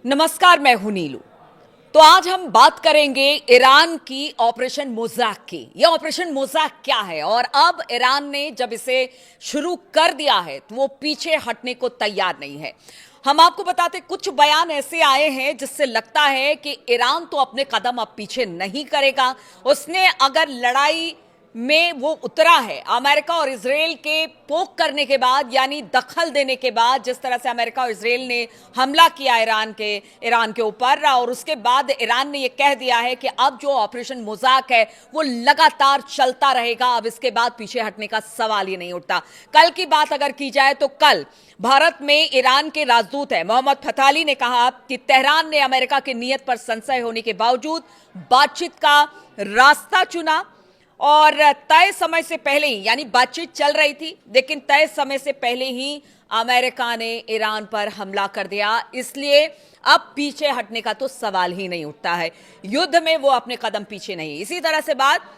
नमस्कार, मैं हूं नीलू। तो आज हम बात करेंगे ईरान की ऑपरेशन मोज़ैक की। यह ऑपरेशन मोज़ैक क्या है और अब ईरान ने जब इसे शुरू कर दिया है तो वो पीछे हटने को तैयार नहीं है। हम आपको बताते, कुछ बयान ऐसे आए हैं जिससे लगता है कि ईरान तो अपने कदम अब पीछे नहीं करेगा। उसने अगर लड़ाई में वो उतरा है अमेरिका और इजराइल के पोक करने के बाद, यानी दखल देने के बाद, जिस तरह से अमेरिका और इजराइल ने हमला किया ईरान के ऊपर, और उसके बाद ईरान ने ये कह दिया है कि अब जो ऑपरेशन मोज़ैक है वो लगातार चलता रहेगा। अब इसके बाद पीछे हटने का सवाल ही नहीं उठता। कल की बात अगर की जाए तो कल भारत में ईरान के राजदूत है मोहम्मद फताली ने कहा कि तेहरान ने अमेरिका की नीयत पर संशय होने के बावजूद बातचीत का रास्ता चुना और तय समय से पहले ही, यानी बातचीत चल रही थी लेकिन तय समय से पहले ही अमेरिका ने ईरान पर हमला कर दिया। इसलिए अब पीछे हटने का तो सवाल ही नहीं उठता है। युद्ध में वो अपने कदम पीछे नहीं। इसी तरह से बात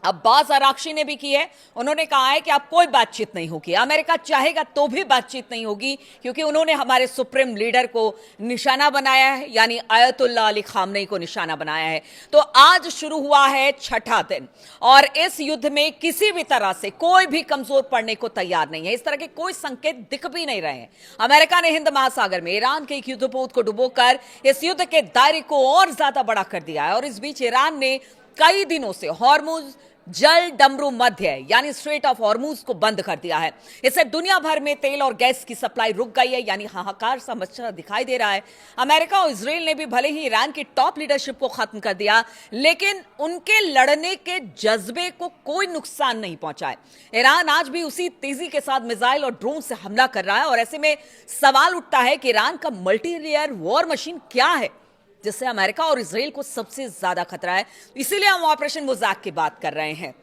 अब्बास अराक्ची ने भी की है। उन्होंने कहा है कि अब कोई बातचीत नहीं होगी, अमेरिका चाहेगा तो भी बातचीत नहीं होगी, क्योंकि उन्होंने हमारे सुप्रीम लीडर को निशाना बनाया है, यानी आयतुल्लाह अली खामनेई को निशाना बनाया है। तो आज शुरू हुआ है छठा दिन और इस युद्ध में किसी भी तरह से कोई भी कमजोर पड़ने को तैयार नहीं है। इस तरह के कोई संकेत दिख भी नहीं रहे हैं। अमेरिका ने हिंद महासागर में ईरान के एक युद्धपोत को डुबोकर इस युद्ध के दायरे को और ज्यादा बड़ा कर दिया है और इस बीच ईरान ने कई दिनों से हॉर्मुज जल डमरू मध्य, यानी स्ट्रेट ऑफ हॉर्मुज को बंद कर दिया है। इससे दुनिया भर में तेल और गैस की सप्लाई रुक गई है, यानी हाहाकार सा मचा दिखाई दे रहा है। अमेरिका और इजराइल ने भी भले ही ईरान की टॉप लीडरशिप को खत्म कर दिया, लेकिन उनके लड़ने के जज्बे को कोई नुकसान नहीं पहुंचा है। ईरान आज भी उसी तेजी के साथ मिसाइल और ड्रोन से हमला कर रहा है और ऐसे में सवाल उठता है कि ईरान का मल्टी लेयर वॉर मशीन क्या है जिससे अमेरिका और इजराइल को सबसे ज्यादा खतरा है। इसीलिए हम ऑपरेशन मोज़ैक की बात कर रहे हैं।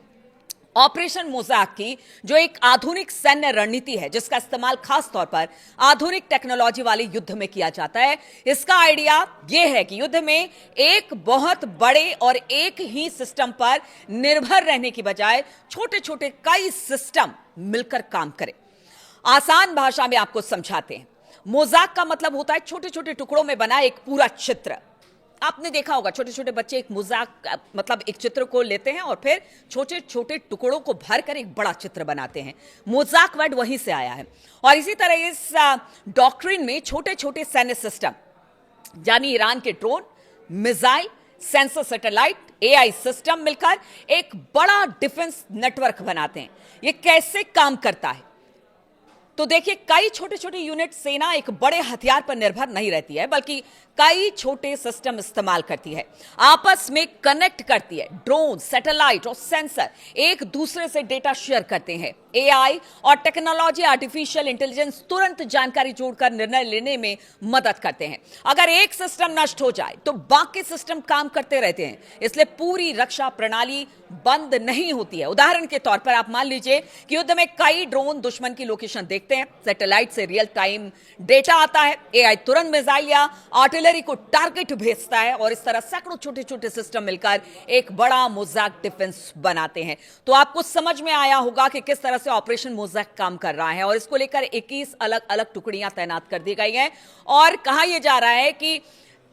ऑपरेशन मोज़ैक की जो एक आधुनिक सैन्य रणनीति है जिसका इस्तेमाल खास तौर पर आधुनिक टेक्नोलॉजी वाले युद्ध में किया जाता है। इसका आइडिया यह है कि युद्ध में एक बहुत बड़े और एक ही सिस्टम पर निर्भर रहने की बजाय छोटे छोटे कई सिस्टम मिलकर काम करें। आसान भाषा में आपको समझाते हैं। मोज़ैक का मतलब होता है छोटे छोटे टुकड़ों में बना एक पूरा चित्र। आपने देखा होगा छोटे छोटे बच्चे एक मोज़ैक मतलब एक चित्र को लेते हैं और फिर छोटे छोटे टुकड़ों को भरकर एक बड़ा चित्र बनाते हैं। मोज़ैक वर्ड वहीं से आया है। और इसी तरह इस डॉक्ट्रिन में छोटे छोटे सैन्य सिस्टम, यानी ईरान के drone, missile, sensor, satellite, AI system मिलकर एक बड़ा डिफेंस नेटवर्क बनाते हैं। ये कैसे काम करता है? तो देखिए, कई छोटे छोटे यूनिट सेना एक बड़े हथियार पर निर्भर नहीं रहती है, बल्कि कई छोटे सिस्टम इस्तेमाल करती है, आपस में कनेक्ट करती है। ड्रोन, सैटेलाइट और सेंसर एक दूसरे से डेटा शेयर करते हैं। एआई और टेक्नोलॉजी, आर्टिफिशियल इंटेलिजेंस तुरंत जानकारी जोड़कर निर्णय लेने में मदद करते हैं। अगर एक सिस्टम नष्ट हो जाए तो बाकी सिस्टम काम करते रहते हैं, इसलिए पूरी रक्षा प्रणाली बंद नहीं होती है। उदाहरण के तौर पर आप मान लीजिए कि युद्ध में कई ड्रोन दुश्मन की लोकेशन देखते हैं, सैटेलाइट से रियल टाइम डेटा आता है, एआई तुरंत मिसाइल या आर्टिलरी को टारगेट भेजता है और इस तरह सैकड़ों छोटे छोटे सिस्टम मिलकर एक बड़ा मोज़ैक डिफेंस बनाते हैं। तो आपको समझ में आया होगा कि किस तरह से ऑपरेशन मोज़ैक काम कर रहा है और इसको लेकर 21 अलग अलग टुकड़ियां तैनात कर दी गई हैं और कहा यह जा रहा है कि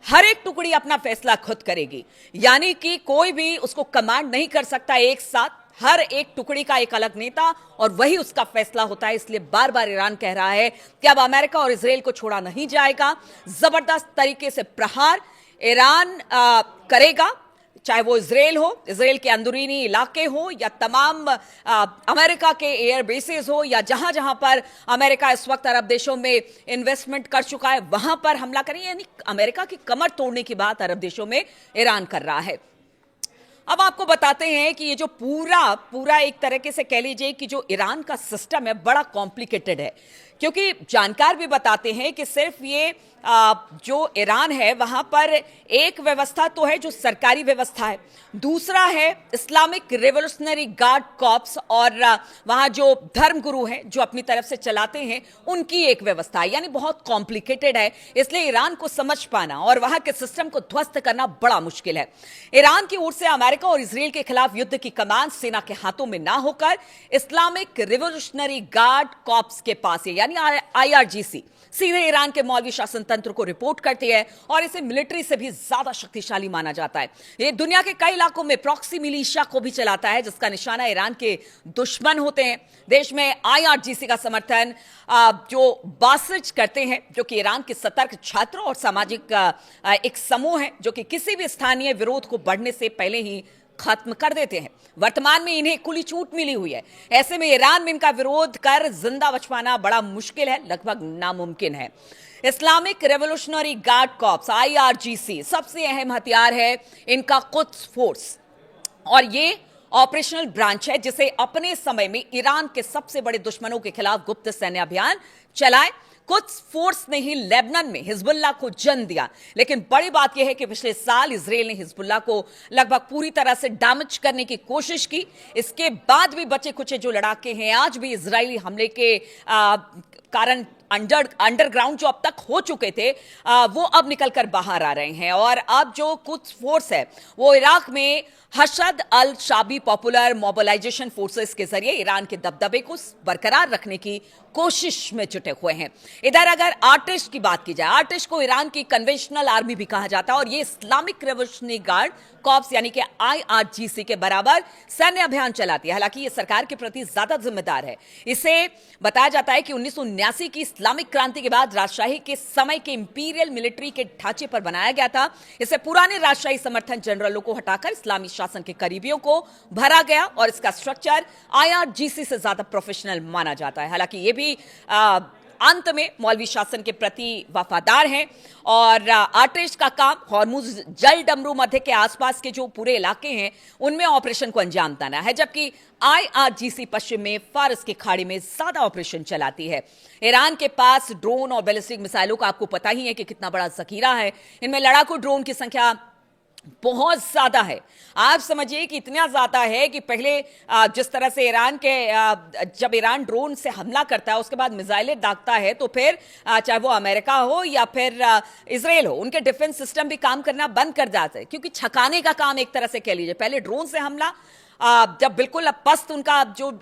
हर एक टुकड़ी अपना फैसला खुद करेगी, यानी कि कोई भी उसको कमांड नहीं कर सकता एक साथ। हर एक टुकड़ी का एक अलग नेता और वही उसका फैसला होता है। इसलिए बार बार ईरान कह रहा है कि अब अमेरिका और इजराइल को छोड़ा नहीं जाएगा। जबरदस्त तरीके से प्रहार ईरान करेगा, चाहे वो इजराइल हो, इजराइल के अंदरूनी इलाके हो या तमाम अमेरिका के एयर बेसेस हो या जहां जहां पर अमेरिका इस वक्त अरब देशों में इन्वेस्टमेंट कर चुका है वहां पर हमला करें। यानी अमेरिका की कमर तोड़ने की बात अरब देशों में ईरान कर रहा है। अब आपको बताते हैं कि ये जो पूरा एक तरीके से कह लीजिए कि जो ईरान का सिस्टम है बड़ा कॉम्प्लिकेटेड है, क्योंकि जानकार भी बताते हैं कि सिर्फ ये जो ईरान है वहां पर एक व्यवस्था तो है जो सरकारी व्यवस्था है, दूसरा है इस्लामिक रिवोल्यूशनरी गार्ड कॉर्प्स और वहां जो धर्मगुरु हैं जो अपनी तरफ से चलाते हैं उनकी एक व्यवस्था है। यानी बहुत कॉम्प्लिकेटेड है, इसलिए ईरान को समझ पाना और वहां के सिस्टम को ध्वस्त करना बड़ा मुश्किल है। ईरान की ओर से अमेरिका और इजराइल के खिलाफ युद्ध की कमान सेना के हाथों में ना होकर इस्लामिक रिवोल्यूशनरी गार्ड कॉर्प्स के पास है, यानी आईआरजीसी सीधे ईरान के मौलवी शासन तंत्र को रिपोर्ट करती है और इसे मिलिट्री से भी ज्यादा शक्तिशाली माना जाता है। ये दुनिया के कई इलाकों में प्रॉक्सी मिलिशिया को भी चलाता है, जिसका निशाना ईरान के दुश्मन होते हैं। देश में आईआरजीसी का समर्थन जो बासिज करते हैं, जो कि ईरान के सतर्क छात्र और सामाजिक एक समूह है जो कि किसी भी स्थानीय विरोध को बढ़ने से पहले ही खत्म कर देते हैं। वर्तमान में इन्हें खुली छूट मिली हुई है। ऐसे में ईरान में इनका विरोध कर जिंदा बच पाना बड़ा मुश्किल है, लगभग नामुमकिन है। Islamic revolutionary guard corps IRGC सबसे अहम हथियार है इनका कुद्स फोर्स, और ये ऑपरेशनल ब्रांच है जिसे अपने समय में ईरान के सबसे बड़े दुश्मनों के खिलाफ गुप्त सैन्य अभियान चलाए। कुद्स फोर्स ने ही लेबनान में हिजबुल्लाह को जन्म दिया, लेकिन बड़ी बात यह है कि पिछले साल इजराइल ने हिजबुल्लाह को लगभग पूरी तरह से डैमेज करने की कोशिश की। इसके बाद भी बचे कुचे जो लड़ाके हैं आज भी इजरायली हमले के कारण अंडरग्राउंड जो अब तक हो चुके थे वो अब निकलकर बाहर आ रहे हैं। और अब जो कुद्स फोर्स है वो इराक में हशद अल शाबी पॉपुलर मोबिलाइजेशन फोर्सेस के जरिए ईरान के दबदबे को बरकरार रखने की कोशिश में जुटे हुए हैं। इधर अगर आर्टिश की बात की जाए, आर्टिश को ईरान की कन्वेंशनल आर्मी भी कहा जाता है और ये इस्लामिक रेवोल्यूशनरी गार्ड कॉर्प्स यानी कि आईआरजीसी के बराबर सैन्य अभियान चलाती है। हालांकि ये सरकार के प्रति ज्यादा जिम्मेदार है। इसे बताया जाता है कि 1979 की इस्लामिक क्रांति के बाद राजशाही के समय के इंपीरियल मिलिट्री के ढांचे पर बनाया गया था। इसे पुराने राजशाही समर्थन जनरलों को हटाकर इस्लामी शासन के करीबियों को भरा गया और इसका स्ट्रक्चर आईआरजीसी से ज्यादा प्रोफेशनल माना जाता है। हालांकि ये भी अंत में मौलवी शासन के प्रति वफादार हैं और आर्टिश का काम हॉर्मुज जल डमरू मध्य के आसपास के जो पूरे इलाके हैं उनमें ऑपरेशन को अंजाम देना है, जबकि आईआरजीसी पश्चिम में फारस की खाड़ी में ज्यादा ऑपरेशन चलाती है। ईरान के पास ड्रोन और बैलिस्टिक मिसाइलों का आपको पता ही है कि कितना बड़ा जखीरा है। इनमें लड़ाकू ड्रोन की संख्या बहुत ज्यादा है। आप समझिए कि इतना ज्यादा है कि पहले जिस तरह से ईरान के जब ईरान ड्रोन से हमला करता है उसके बाद मिसाइलें दागता है तो फिर चाहे वो अमेरिका हो या फिर इजराइल हो, उनके डिफेंस सिस्टम भी काम करना बंद कर जाते हैं, क्योंकि छकाने का काम एक तरह से कह लीजिए। पहले ड्रोन से हमला, जब बिल्कुल पस्त उनका जो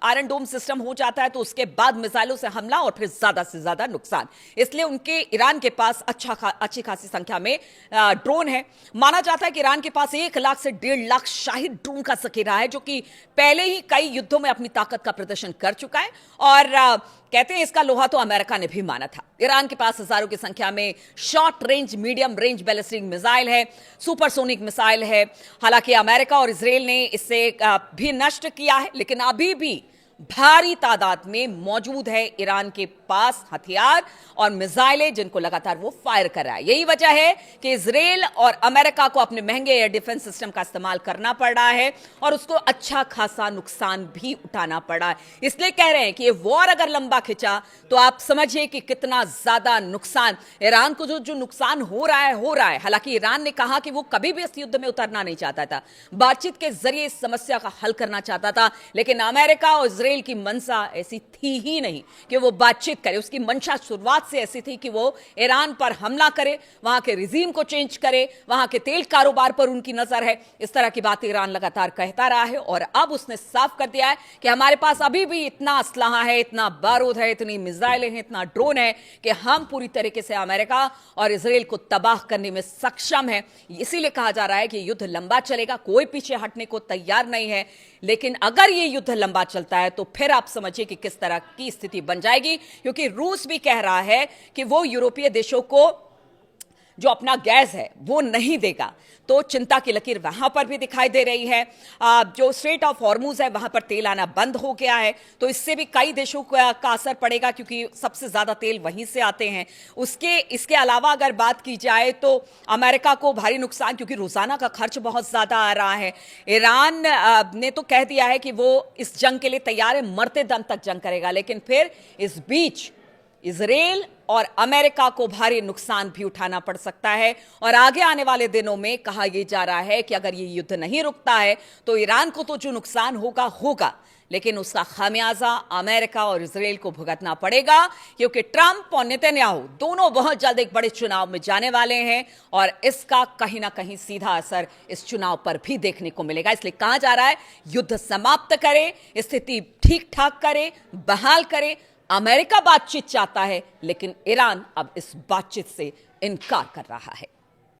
आयरन डोम सिस्टम हो जाता है तो उसके बाद मिसाइलों से हमला और फिर ज्यादा से ज्यादा नुकसान। इसलिए उनके ईरान के पास अच्छी खासी संख्या में ड्रोन है। माना जाता है कि ईरान के पास 1 लाख से 1.5 लाख शाही ड्रोन का जखीरा है, जो कि पहले ही कई युद्धों में अपनी ताकत का प्रदर्शन कर चुका है। और कहते हैं इसका लोहा तो अमेरिका ने भी माना था। ईरान के पास हजारों की संख्या में short range, medium range ballistic missile है, सुपरसोनिक मिसाइल है। हालांकि अमेरिका और इजराइल ने इसे भी नष्ट किया है, लेकिन अभी भी भारी तादाद में मौजूद है ईरान के पास हथियार और मिसाइलें जिनको लगातार वो फायर कर रहा है। यही वजह है कि इजराइल और अमेरिका को अपने महंगे एयर डिफेंस सिस्टम का इस्तेमाल करना पड़ रहा है और उसको अच्छा खासा नुकसान भी उठाना पड़ा है। इसलिए कह रहे हैं कि ये वॉर अगर लंबा खिंचा तो आप समझिए कि कितना ज्यादा नुकसान ईरान को जो नुकसान हो रहा है। हालांकि ईरान ने कहा कि वो कभी भी इस युद्ध में उतरना नहीं चाहता था, बातचीत के जरिए इस समस्या का हल करना चाहता था, लेकिन अमेरिका और इजराइल की मंशा ऐसी थी ही नहीं कि वो बातचीत करे। उसकी मंशा शुरुआत से ऐसी थी कि वो ईरान पर हमला करे, वहां के रिजीम को चेंज करे, वहां के तेल कारोबार पर उनकी नजर है। इस तरह की बात ईरान लगातार कहता रहा है और अब उसने साफ कर दिया है कि हमारे पास अभी भी इतना असलहा है, इतना बारूद है, इतनी मिसाइलें हैं, इतना ड्रोन है कि हम पूरी तरीके से अमेरिका और इजराइल को तबाह करने में सक्षम है। इसीलिए कहा जा रहा है कि युद्ध लंबा चलेगा, कोई पीछे हटने को तैयार नहीं है। लेकिन अगर ये युद्ध लंबा चलता है तो फिर आप समझिए कि किस तरह की स्थिति बन जाएगी, क्योंकि रूस भी कह रहा है कि वो यूरोपीय देशों को जो अपना गैस है वो नहीं देगा। तो चिंता की लकीर वहां पर भी दिखाई दे रही है। जो स्ट्रेट ऑफ हॉर्मुज है वहां पर तेल आना बंद हो गया है, तो इससे भी कई देशों का असर पड़ेगा, क्योंकि सबसे ज्यादा तेल वहीं से आते हैं। इसके अलावा अगर बात की जाए तो अमेरिका को भारी नुकसान, क्योंकि रोजाना का खर्च बहुत ज्यादा आ रहा है। ईरान ने तो कह दिया है कि वो इस जंग के लिए तैयार है, मरते दम तक जंग करेगा, लेकिन फिर इस बीच इजराइल और अमेरिका को भारी नुकसान भी उठाना पड़ सकता है। और आगे आने वाले दिनों में कहा यह जा रहा है कि अगर ये युद्ध नहीं रुकता है तो ईरान को तो जो नुकसान होगा, लेकिन उसका खामियाजा अमेरिका और इजराइल को भुगतना पड़ेगा, क्योंकि ट्रंप और नेतन्याहू दोनों बहुत जल्द एक बड़े चुनाव में जाने वाले हैं और इसका कहीं ना कहीं सीधा असर इस चुनाव पर भी देखने को मिलेगा। इसलिए कहा जा रहा है युद्ध समाप्त करे, स्थिति ठीक ठाक करे, बहाल करे, अमेरिका बातचीत चाहता है, लेकिन ईरान अब इस बातचीत से इनकार कर रहा है।